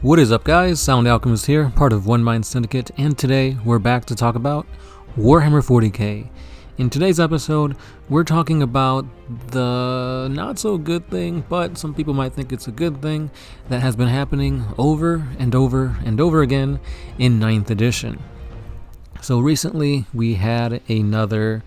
What is up, guys? Sound Alchemist here, part of One Mind Syndicate, and today we're back to talk about Warhammer 40K. In today's episode, we're talking about the not so good thing, but some people might think it's a good thing, that has been happening over and over and over again in 9th edition. So recently, we had another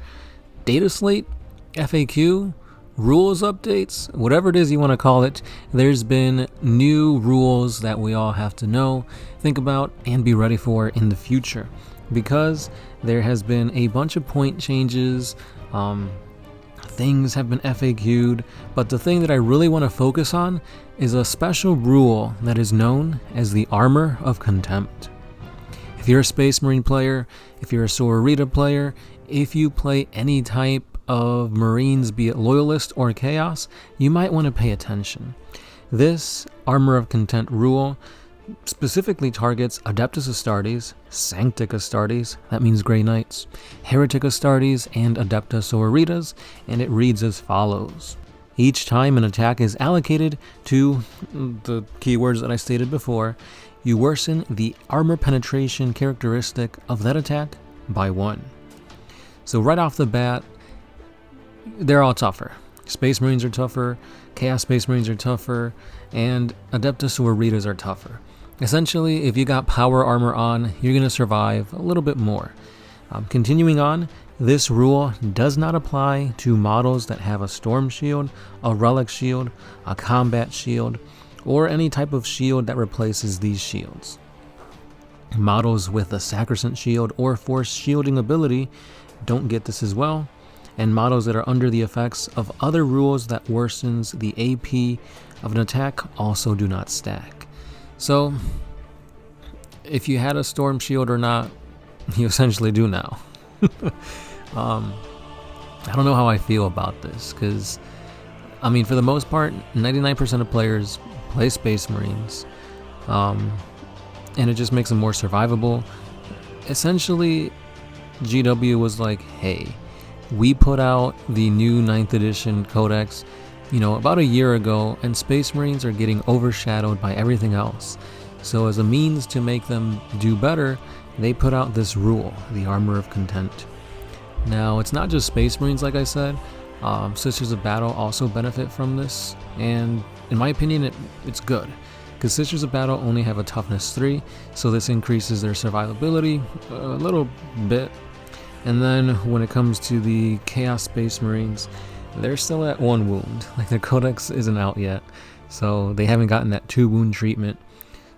data slate, FAQ, rules updates, whatever it is you want to call it. There's been new rules that we all have to know, think about, and be ready for in the future, because there has been a bunch of point changes. Things have been FAQ'd, but the thing that I really want to focus on is a special rule that is known as the Armor of Contempt. If you're a Space Marine player, if you're a Sororita player, if you play any type of Marines, be it Loyalist or Chaos, you might want to pay attention. This Armor of Contempt rule specifically targets Adeptus Astartes, Sanctic Astartes, that means Grey Knights, Heretic Astartes, and Adepta Sororitas, and it reads as follows. Each time an attack is allocated to the keywords that I stated before, you worsen the armor penetration characteristic of that attack by 1. So right off the bat, they're all tougher. Space Marines are tougher, Chaos Space Marines are tougher, and Adeptus Sororitas are tougher. Essentially, if you got power armor on, you're going to survive a little bit more. Continuing on, this rule does not apply to models that have a Storm Shield, a Relic Shield, a Combat Shield, or any type of shield that replaces these shields. Models with a Sacrosanct Shield or Force Shielding ability don't get this as well, and models that are under the effects of other rules that worsens the AP of an attack also do not stack. So, if you had a Storm Shield or not, you essentially do now. I don't know how I feel about this, because, I mean, for the most part, 99% of players play Space Marines, and it just makes them more survivable. Essentially, GW was like, hey, we put out the new 9th edition codex, about a year ago, and Space Marines are getting overshadowed by everything else. So as a means to make them do better, they put out this rule, the Armor of Contempt. Now, it's not just Space Marines, like I said. Sisters of Battle also benefit from this, and in my opinion, it's good, because Sisters of Battle only have a toughness 3, so this increases their survivability a little bit. And then when it comes to the Chaos Space Marines, they're still at 1 wound. Like, their codex isn't out yet, so they haven't gotten that 2 wound treatment.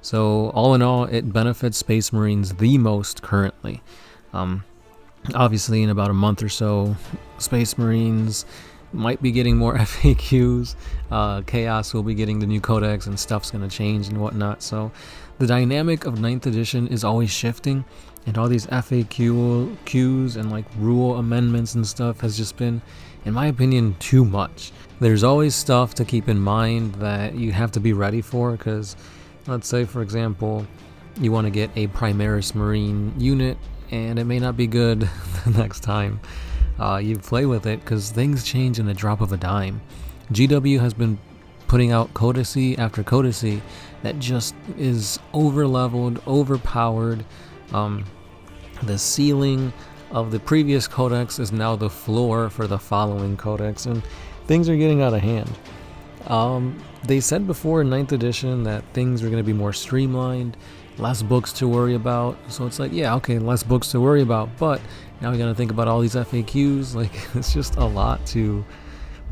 So all in all, it benefits Space Marines the most currently. Obviously, in about a month or so, Space Marines might be getting more FAQs. Chaos will be getting the new codex, and stuff's going to change and whatnot. So the dynamic of 9th edition is always shifting, and all these FAQs and like rule amendments and stuff has just been, in my opinion, too much. There's always stuff to keep in mind that you have to be ready for, because let's say, for example, you want to get a Primaris Marine unit, and it may not be good the next time you play with it, because things change in a drop of a dime. GW has been putting out codicy after codicy that just is over-leveled, overpowered. The ceiling of the previous codex is now the floor for the following codex, and things are getting out of hand. They said before in 9th edition that things are going to be more streamlined, less books to worry about. So it's like, yeah, okay, less books to worry about, but now we got to think about all these FAQs. Like, it's just a lot to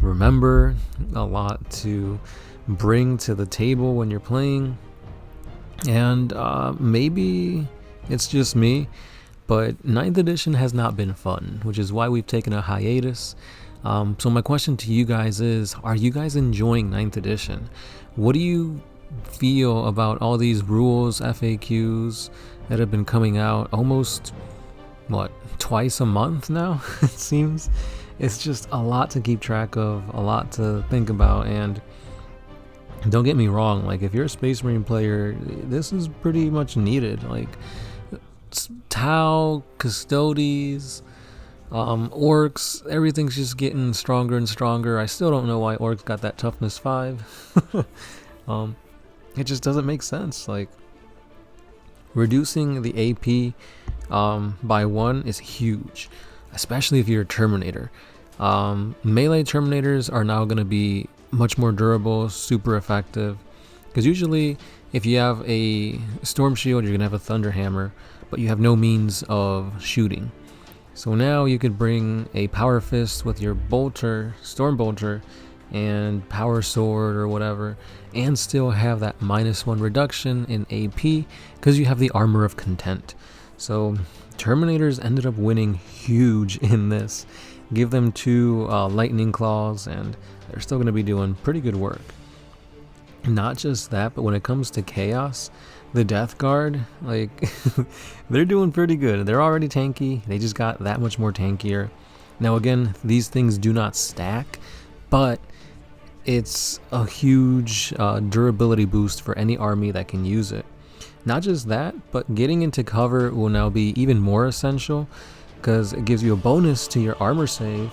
remember, a lot to bring to the table when you're playing. And maybe it's just me, but 9th edition has not been fun, which is why we've taken a hiatus. So my question to you guys is, are you guys enjoying 9th edition? What do you feel about all these rules, FAQs that have been coming out almost, twice a month now? It seems. It's just a lot to keep track of, a lot to think about, and don't get me wrong, like, if you're a Space Marine player, this is pretty much needed. Like, Tau, Custodes, Orcs, everything's just getting stronger and stronger. I still don't know why Orcs got that toughness 5. it just doesn't make sense. Like, reducing the AP by 1 is huge, especially if you're a Terminator. Melee Terminators are now going to be much more durable, super effective, because usually if you have a Storm Shield, you're going to have a Thunder Hammer, but you have no means of shooting. So now you could bring a Power Fist with your Bolter, Storm Bolter, and Power Sword or whatever, and still have that -1 reduction in AP because you have the Armor of Content. So Terminators ended up winning huge in this. Give them 2 Lightning Claws and they're still going to be doing pretty good work. Not just that, but when it comes to Chaos, the Death Guard, like, they're doing pretty good. They're already tanky. They just got that much more tankier. Now again, these things do not stack, but it's a huge durability boost for any army that can use it. Not just that, but getting into cover will now be even more essential because it gives you a bonus to your armor save.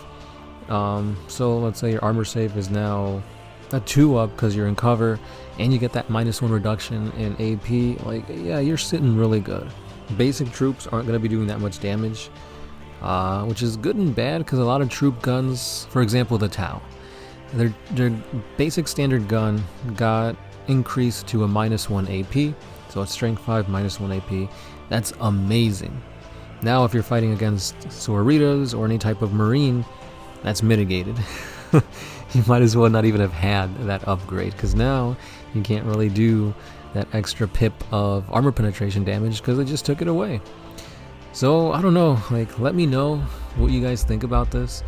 So let's say your armor save is now a 2-up because you're in cover and you get that -1 reduction in AP. Like, yeah, you're sitting really good. Basic troops aren't going to be doing that much damage, which is good and bad because a lot of troop guns, for example the Tau, their basic standard gun got increased to a -1 AP, so it's strength 5 -1 AP. That's amazing. Now if you're fighting against Sauritas or any type of Marine, that's mitigated. You might as well not even have had that upgrade, because now you can't really do that extra pip of armor penetration damage because they just took it away. So I don't know, like, let me know what you guys think about this.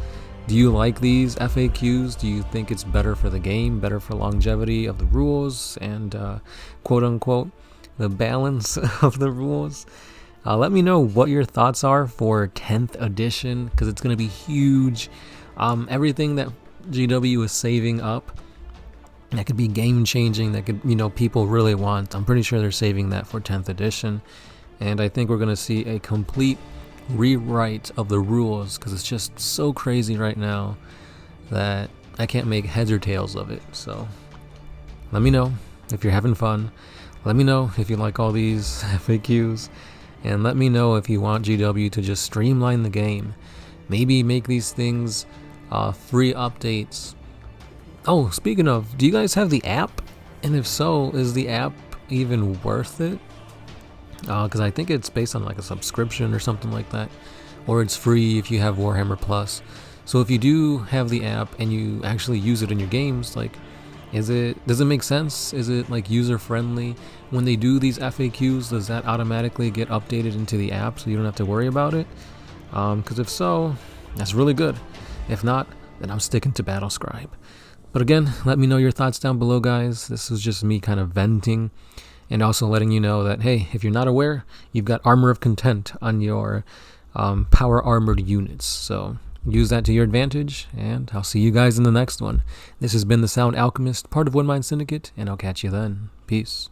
Do you like these FAQs? Do you think it's better for the game, better for longevity of the rules, and quote unquote the balance of the rules? Let me know what your thoughts are for 10th edition, because it's going to be huge. Everything that GW is saving up that could be game changing, that could, people really want, I'm pretty sure they're saving that for 10th edition. And I think we're going to see a complete rewrite of the rules, because it's just so crazy right now that I can't make heads or tails of it. So let me know if you're having fun. Let me know if you like all these FAQs, and let me know if you want GW to just streamline the game. Maybe make these things free updates. Oh, speaking of, do you guys have the app? And if so, is the app even worth it? Because I think it's based on like a subscription or something like that, or it's free if you have Warhammer Plus. So if you do have the app and you actually use it in your games, like, does it make sense? Is it like user friendly? When they do these FAQs, does that automatically get updated into the app so you don't have to worry about it? Because if so, that's really good. If not, then I'm sticking to Battlescribe. But again, let me know your thoughts down below, guys. This is just me kind of venting, and also letting you know that, hey, if you're not aware, you've got Armor of Content on your power armored units. So use that to your advantage, and I'll see you guys in the next one. This has been the Sound Alchemist, part of One Mind Syndicate, and I'll catch you then. Peace.